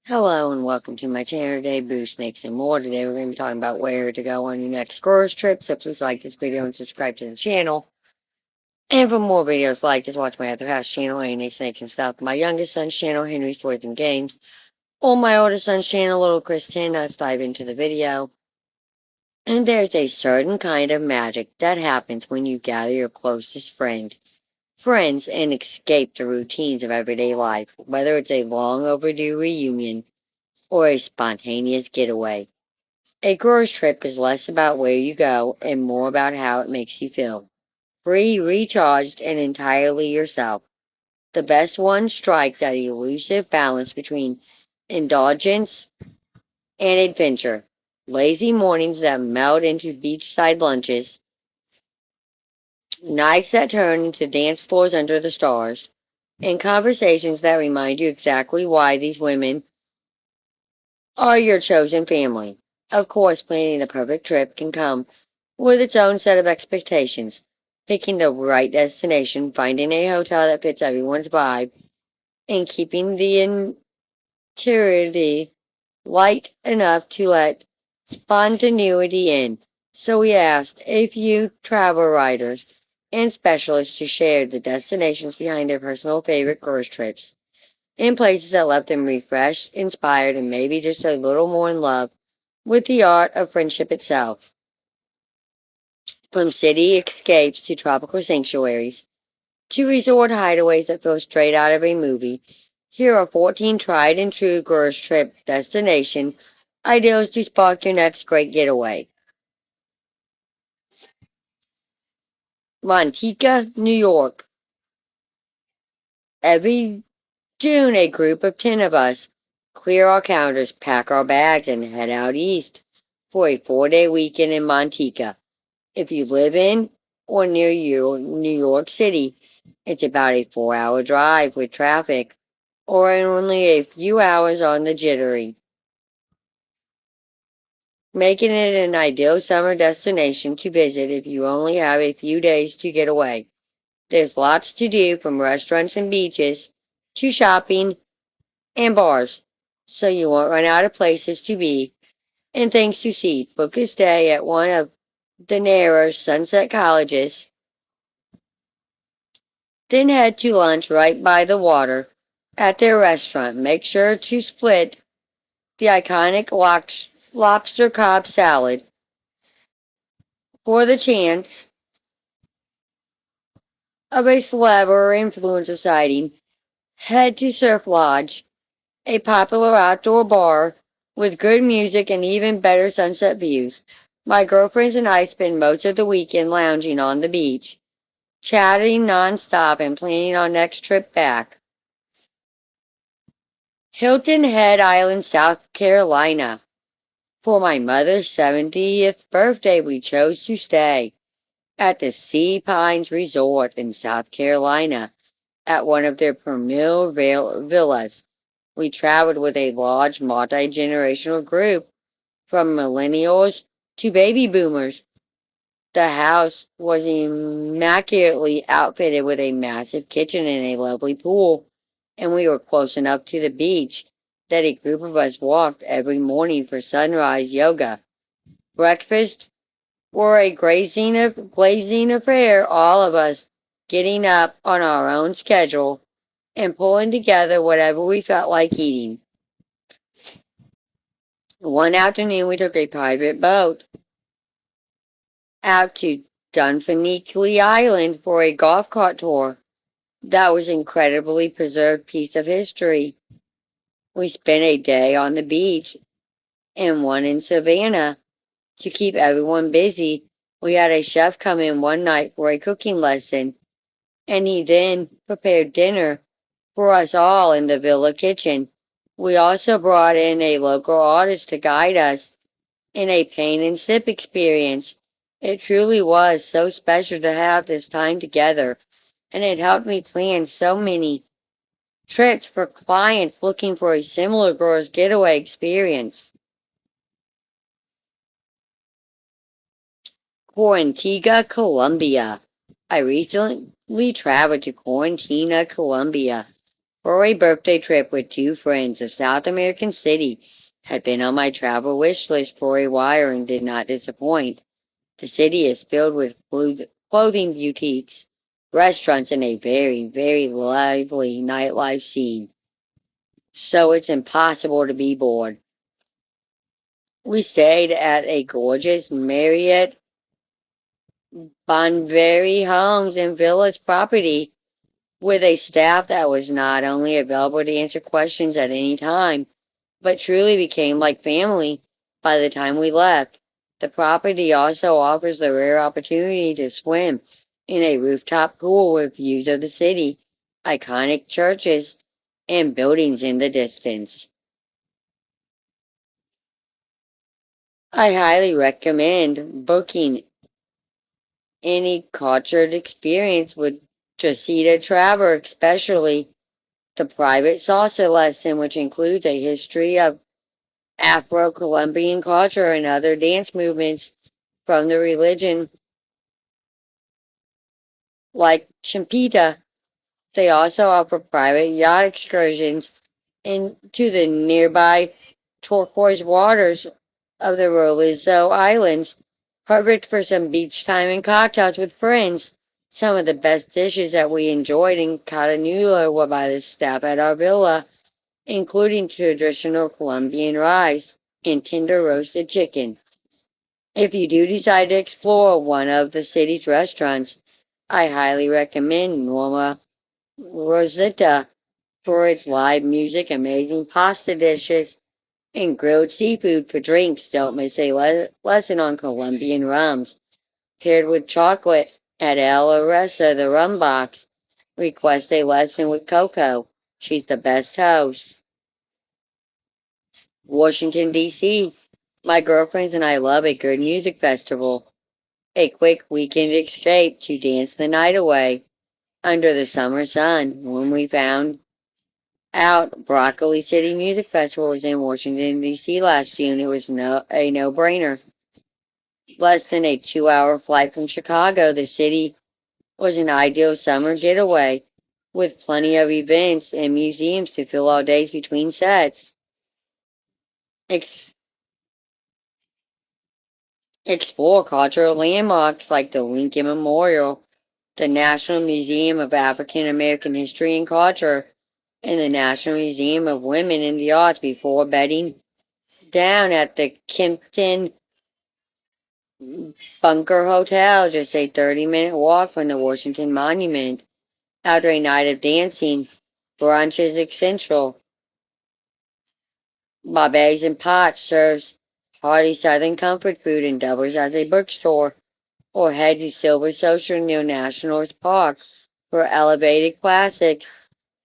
Hello and welcome to my channel today, Boo Snakes and More. Today we're going to be talking about where to go on your next girls trip, so please like this video and subscribe to the channel. And for more videos like this, watch my other house channel, A&A Snakes and Stuff, my youngest son's channel, Henry's Toys and Games, or my oldest son's channel, Little Chris 10. Let's dive into the video. And there's a certain kind of magic that happens when you gather your closest friends and escape the routines of everyday life, whether it's a long overdue reunion or a spontaneous getaway. A girls' trip is less about where you go and more about how it makes you feel. Free, recharged, and entirely yourself. The best ones strike that elusive balance between indulgence and adventure. Lazy mornings that melt into beachside lunches, nights that turn into dance floors under the stars, and conversations that remind you exactly why these women are your chosen family. Of course, planning the perfect trip can come with its own set of expectations. Picking the right destination, finding a hotel that fits everyone's vibe, and keeping the interior light enough to let spontaneity in. So we asked a few travel writers and specialists to share the destinations behind their personal favorite girls' trips, in places that left them refreshed, inspired, and maybe just a little more in love with the art of friendship itself. From city escapes to tropical sanctuaries, to resort hideaways that feel straight out of a movie, here are 14 tried and true girls' trip destination ideals to spark your next great getaway. Montica, New York. Every June, a group of 10 of us clear our calendars, pack our bags, and head out east for a 4-day weekend in Montica. If you live in or near New York City, it's about a 4-hour drive with traffic, or only a few hours on the jittery, making it an ideal summer destination to visit if you only have a few days to get away. There's lots to do, from restaurants and beaches to shopping and bars, so you won't run out of places to be and things to see. Book a stay at one of the narrow Sunset Colleges, then head to lunch right by the water at their restaurant. Make sure to split the iconic lobster cob salad. For the chance of a celeb or influencer sighting, head to Surf Lodge, a popular outdoor bar with good music and even better sunset views. My girlfriends and I spend most of the weekend lounging on the beach, chatting nonstop and planning our next trip back. Hilton Head Island, South Carolina. For my mother's 70th birthday, we chose to stay at the Sea Pines Resort in South Carolina at one of their premier villas. We traveled with a large multi-generational group from millennials to baby boomers. The house was immaculately outfitted with a massive kitchen and a lovely pool, and we were close enough to the beach that a group of us walked every morning for sunrise yoga. Breakfast were a glazing affair, all of us getting up on our own schedule and pulling together whatever we felt like eating. One afternoon, we took a private boat out to Dunfinicle Island for a golf cart tour. That was an incredibly preserved piece of history. We spent a day on the beach and one in Savannah. To keep everyone busy, we had a chef come in one night for a cooking lesson, and he then prepared dinner for us all in the villa kitchen. We also brought in a local artist to guide us in a paint and sip experience. It truly was so special to have this time together, and it helped me plan so many trips for clients looking for a similar girls' getaway experience. Quarantiga, Colombia. I recently traveled to Quarantina, Colombia For a birthday trip with two friends, a South American city had been on my travel wish list for a while and did not disappoint. The city is filled with clothing boutiques, restaurants, and a very, very lively nightlife scene, so it's impossible to be bored. We stayed at a gorgeous Marriott Bonvery Homes and Villas property with a staff that was not only available to answer questions at any time, but truly became like family by the time we left. The property also offers the rare opportunity to swim in a rooftop pool with views of the city, iconic churches, and buildings in the distance. I highly recommend booking any cultured experience with Jacita Traver, especially the private salsa lesson, which includes a history of Afro-Colombian culture and other dance movements from the religion like Champita. They also offer private yacht excursions into the nearby turquoise waters of the Rolizo Islands, perfect for some beach time and cocktails with friends. Some of the best dishes that we enjoyed in Catanula were by the staff at our villa, including traditional Colombian rice and tender roasted chicken. If you do decide to explore one of the city's restaurants, I highly recommend Norma Rosetta for its live music, amazing pasta dishes, and grilled seafood for drinks. Don't miss a lesson on Colombian rums, paired with chocolate at El Aresa, the rum box. Request a lesson with Coco. She's the best host. Washington, D.C. My girlfriends and I love a good music festival. A quick weekend escape to dance the night away under the summer sun. When we found out Broccoli City Music Festival was in Washington, D.C. last June, it was a no-brainer. Less than a 2-hour flight from Chicago, the city was an ideal summer getaway, with plenty of events and museums to fill all days between sets. Ex- Explore cultural landmarks like the Lincoln Memorial, the National Museum of African American History and Culture, and the National Museum of Women in the Arts before bedding down at the Kimpton Bunker Hotel, just a 30-minute walk from the Washington Monument. After a night of dancing, brunch is essential. Bob's and Potts serves hearty Southern comfort food and doubles as a bookstore. Or head to Silver Social near National Park for elevated classics.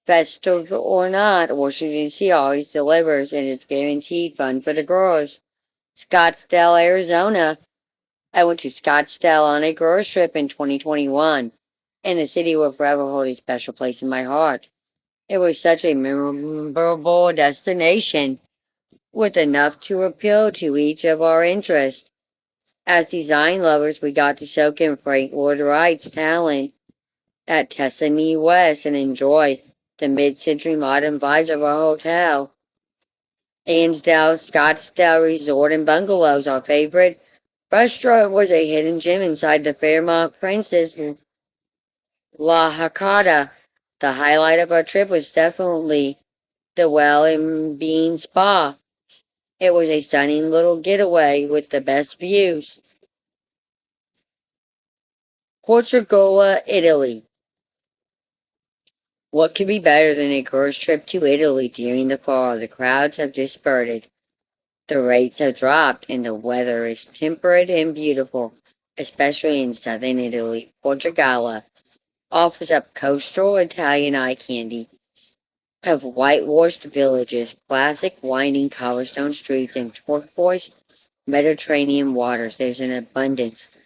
Festive or not, Washington D.C. always delivers, and it's guaranteed fun for the girls. Scottsdale, Arizona. I went to Scottsdale on a girls' trip in 2021, and the city will forever hold a special place in my heart. It was such a memorable destination, with enough to appeal to each of our interests. As design lovers, we got to soak in Frank Lloyd Wright's talent at Tessany West and enjoy the mid-century modern vibes of our hotel. Ansdale Scottsdale Resort and Bungalows, our favorite restaurant, was a hidden gem inside the Fairmont Princess La Hakata. The highlight of our trip was definitely the Well and Bean Spa. It was a stunning little getaway with the best views. Portugal, Italy. What could be better than a girls' trip to Italy during the fall? The crowds have dispersed, the rates have dropped, and the weather is temperate and beautiful, especially in southern Italy. Portugal offers up coastal Italian eye candy of whitewashed villages, classic winding cobblestone streets, and turquoise Mediterranean waters. There's an abundance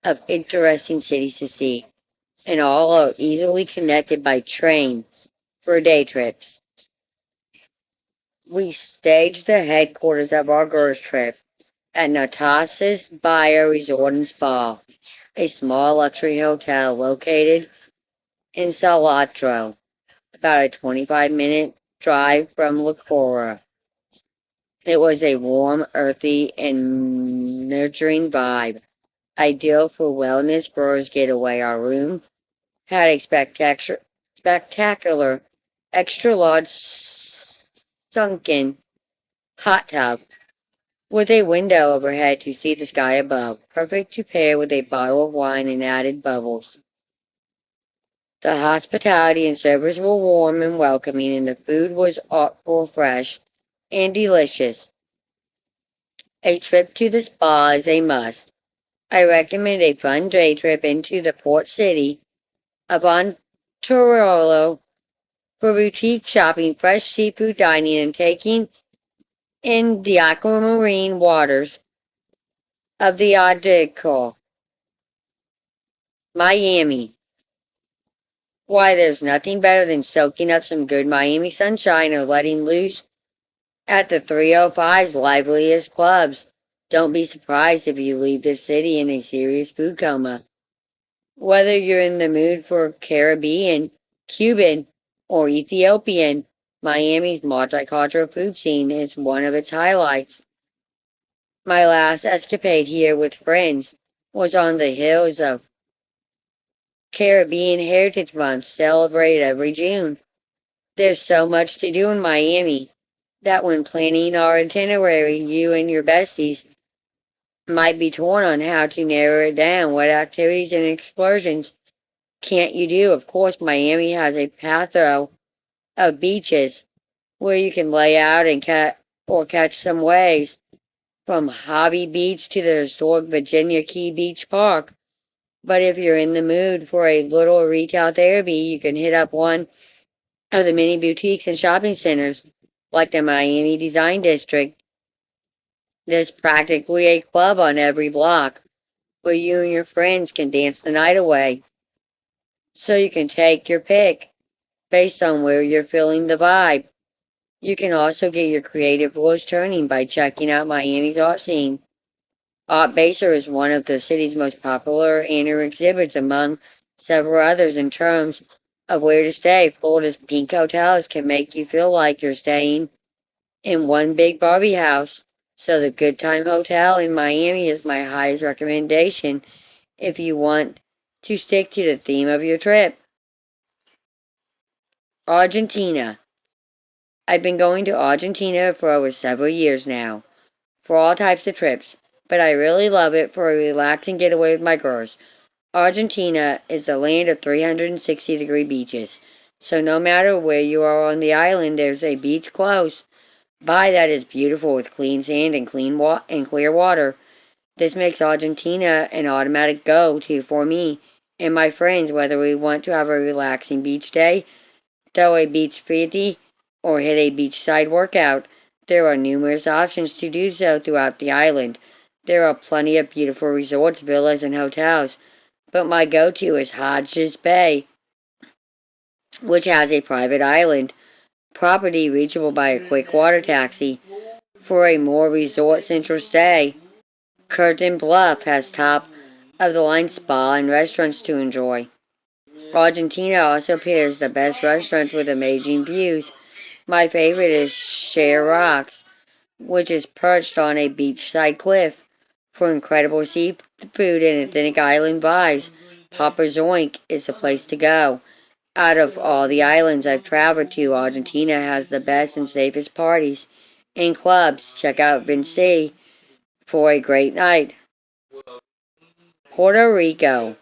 of interesting cities to see, and all are easily connected by train for day trips. We staged the headquarters of our girls' trip at Natas's Bio Resort and Spa, a small luxury hotel located in Salatro. about a 25-minute drive from Lacora. It was a warm, earthy, and nurturing vibe, ideal for wellness brewers getaway. Our room had a spectacular, extra large sunken hot tub with a window overhead to see the sky above, perfect to pair with a bottle of wine and added bubbles. The hospitality and servers were warm and welcoming, and the food was artful, fresh, and delicious. A trip to the spa is a must. I recommend a fun day trip into the port city of Ontario for boutique shopping, fresh seafood dining, and taking in the aquamarine waters of the Adriatic. Miami. Why, there's nothing better than soaking up some good Miami sunshine or letting loose at the 305's liveliest clubs. Don't be surprised if you leave the city in a serious food coma. Whether you're in the mood for Caribbean, Cuban, or Ethiopian, Miami's multicultural food scene is one of its highlights. My last escapade here with friends was on the hills of Caribbean Heritage Month, celebrated every June. There's so much to do in Miami that when planning our itinerary, you and your besties might be torn on how to narrow it down. What activities and excursions can't you do? Of course, Miami has a plethora of beaches where you can lay out and catch some waves, from Hobby Beach to the historic Virginia Key Beach Park. But if you're in the mood for a little retail therapy, you can hit up one of the many boutiques and shopping centers, like the Miami Design District. There's practically a club on every block where you and your friends can dance the night away. So you can take your pick based on where you're feeling the vibe. You can also get your creative wheels turning by checking out Miami's art scene. Art Basel is one of the city's most popular annual exhibits, among several others. In terms of where to stay, Florida's pink hotels can make you feel like you're staying in one big Barbie house. So the Good Time Hotel in Miami is my highest recommendation if you want to stick to the theme of your trip. Argentina. I've been going to Argentina for over several years now, for all types of trips, but I really love it for a relaxing getaway with my girls. Argentina is the land of 360-degree beaches, so no matter where you are on the island, there's a beach close by that is beautiful with clean sand and and clear water. This makes Argentina an automatic go-to for me and my friends, whether we want to have a relaxing beach day, throw a beach fitty, or hit a beachside workout. There are numerous options to do so throughout the island. There are plenty of beautiful resorts, villas, and hotels, but my go-to is Hodges Bay, which has a private island property reachable by a quick water taxi. For a more resort-central stay, Curtin Bluff has top-of-the-line spa and restaurants to enjoy. Argentina also pairs the best restaurants with amazing views. My favorite is Share Rocks, which is perched on a beachside cliff. For incredible seafood and authentic island vibes, Papa Zoink is the place to go. Out of all the islands I've traveled to, Argentina has the best and safest parties and clubs. Check out Vinci for a great night. Puerto Rico.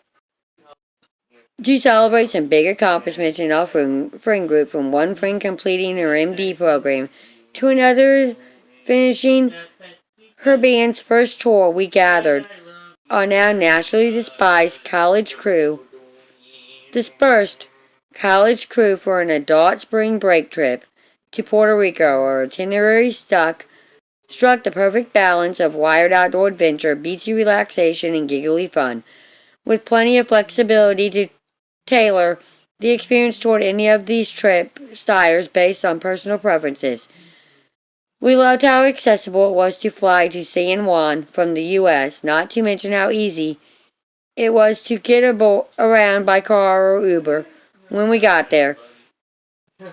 To celebrate some big accomplishments in our friend group, from one friend completing her MD program to another finishing her band's first tour, we gathered our now nationally dispersed college crew for an adult spring break trip to Puerto Rico. Our itinerary struck the perfect balance of wild outdoor adventure, beachy relaxation, and giggly fun, with plenty of flexibility to tailor the experience toward any of these trip styles based on personal preferences. We loved how accessible it was to fly to San Juan from the U.S., not to mention how easy it was to get around by car or Uber when we got there.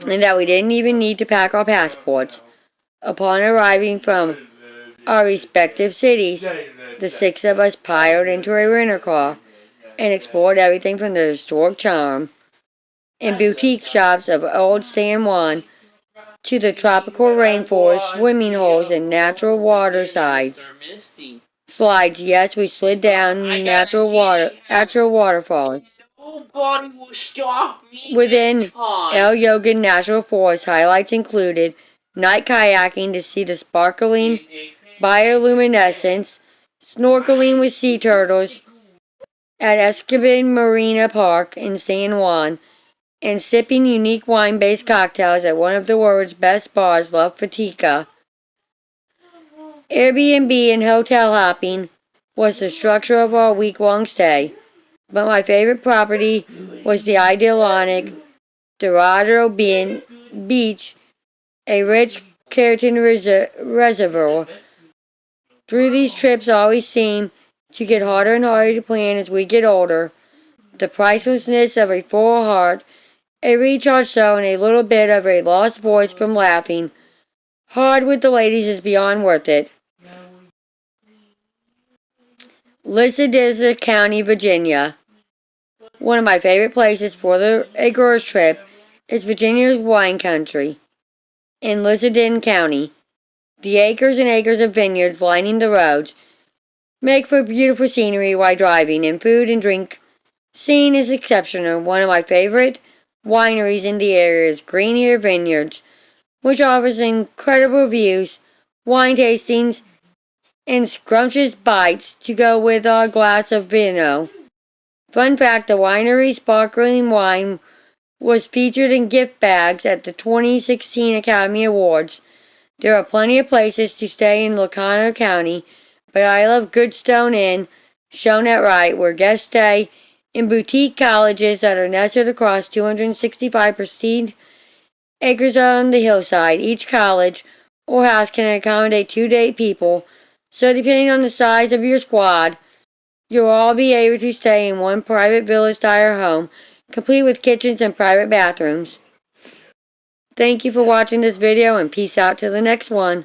and that we didn't even need to pack our passports. Upon arriving from our respective cities, the six of us piled into a rental car and explored everything from the historic charm and boutique shops of old San Juan to the tropical rainforest, swimming holes, and natural water slides. Yes, we slid down natural waterfalls. Nobody will stop me Within this time. El Yogan National Forest, highlights included night kayaking to see the sparkling bioluminescence, snorkeling with sea turtles at Escobar Marina Park in San Juan, and sipping unique wine-based cocktails at one of the world's best bars, La Fatica. Airbnb and hotel hopping was the structure of our week-long stay, but my favorite property was the idyllic Dorado Beach, a rich keratin reservoir. Through these trips always seem to get harder and harder to plan as we get older. The pricelessness of a full heart, a recharged soul, and a little bit of a lost voice from laughing hard with the ladies is beyond worth it. Lisadizza County, Virginia. One of my favorite places for a girls' trip is Virginia's wine country in Lisadin County. The acres and acres of vineyards lining the roads make for beautiful scenery while driving, and food and drink scene is exceptional. One of my favorite wineries in the area is Green Ear Vineyards, which offers incredible views, wine tastings, and scrumptious bites to go with our glass of vino. Fun fact, the winery's sparkling wine was featured in gift bags at the 2016 Academy Awards. There are plenty of places to stay in Licano County, but I love Goodstone Inn, shown at Wright, where guests stay in boutique cottages that are nestled across 265 pristine acres on the hillside. Each cottage or house can accommodate 2 to 8 people, so depending on the size of your squad, you'll all be able to stay in one private villa-style home, complete with kitchens and private bathrooms. Thank you for watching this video, and peace out to the next one.